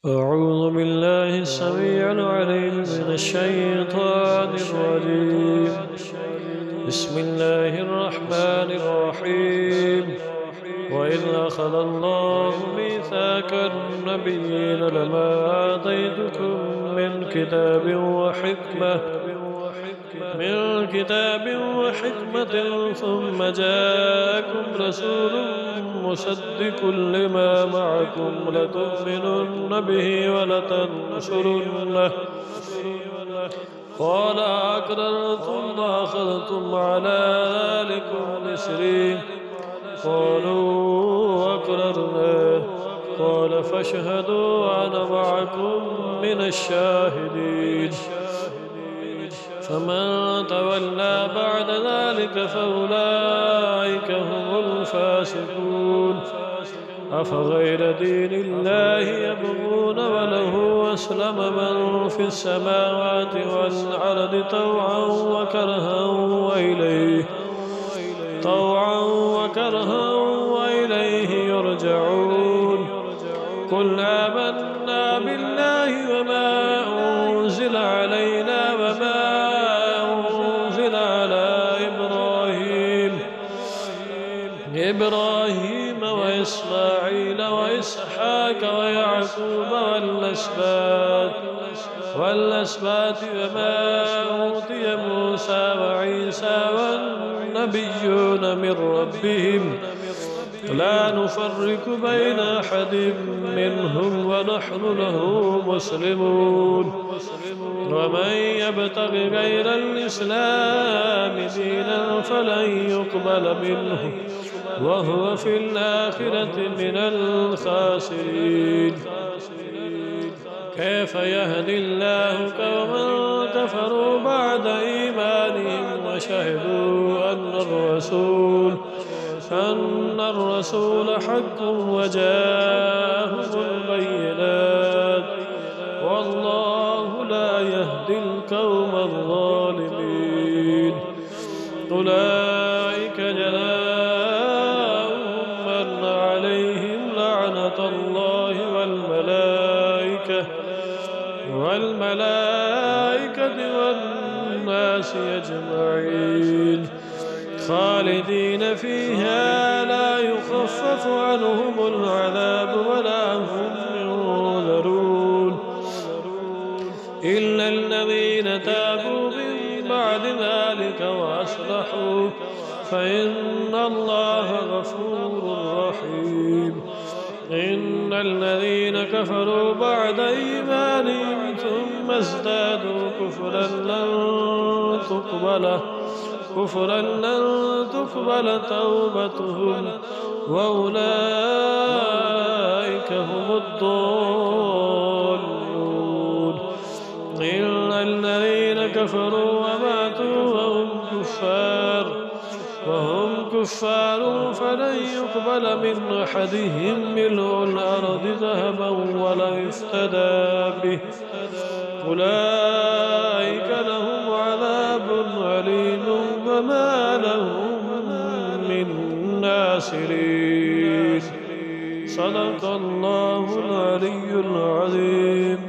أعوذ بالله السميع العليم من الشيطان الرجيم. بسم الله الرحمن الرحيم. وإذ أخذ الله ميثاق النبيين لما آتيتكم من كتاب وحكمة ثم جاءكم رسول مصدق لما معكم لتؤمنن به ولتنصرنه قال أقررتم وأخذتم على ذلكم إصري قالوا أقررنا قال فاشهدوا وأنا معكم من الشاهدين. فمن تولى بعد ذلك فأولئك هم الفاسقون. أفغير دين الله يبغون وله أسلم من في السماوات والأرض طوعا وإليه يرجعون. قل آمنا بالله وما أنزل علينا وما أنزل على إبراهيم وإسماعيل وإسحاق ويعقوب والأسباط وما أوتي موسى وعيسى والنبيون من ربهم لا نفرق بين أحد منهم ونحن له مسلمون. ومن يبتغ غير الإسلام دينا فلن يقبل منه وهو في الآخرة من الخاسرين. كيف يهدي الله قوما كفروا بعد إيمانهم وشهدوا أن الرسول حق وجاءهم البينات والله لا يهدي القوم الظالمين. أولئك جزاؤهم من عليهم لعنة الله والملائكة والناس أجمعين خالدين فيها لا يخفف عنهم العذاب ولا هم ينذرون إلا الذين تابوا من بعد ذلك وأصلحوا فإن الله غفور رحيم. إن الذين كفروا بعد إيمانهم ثم ازدادوا كفرا لن تقبل توبتهم وأولئك هم الضالون. إلا الذين كفروا وماتوا وهم كفار فلن يقبل من أحدهم ملء الأرض ذهبا ولو افتدى به أولئك لهم عذاب أليم وما لهم من ناصرين. صدق الله العلي العظيم.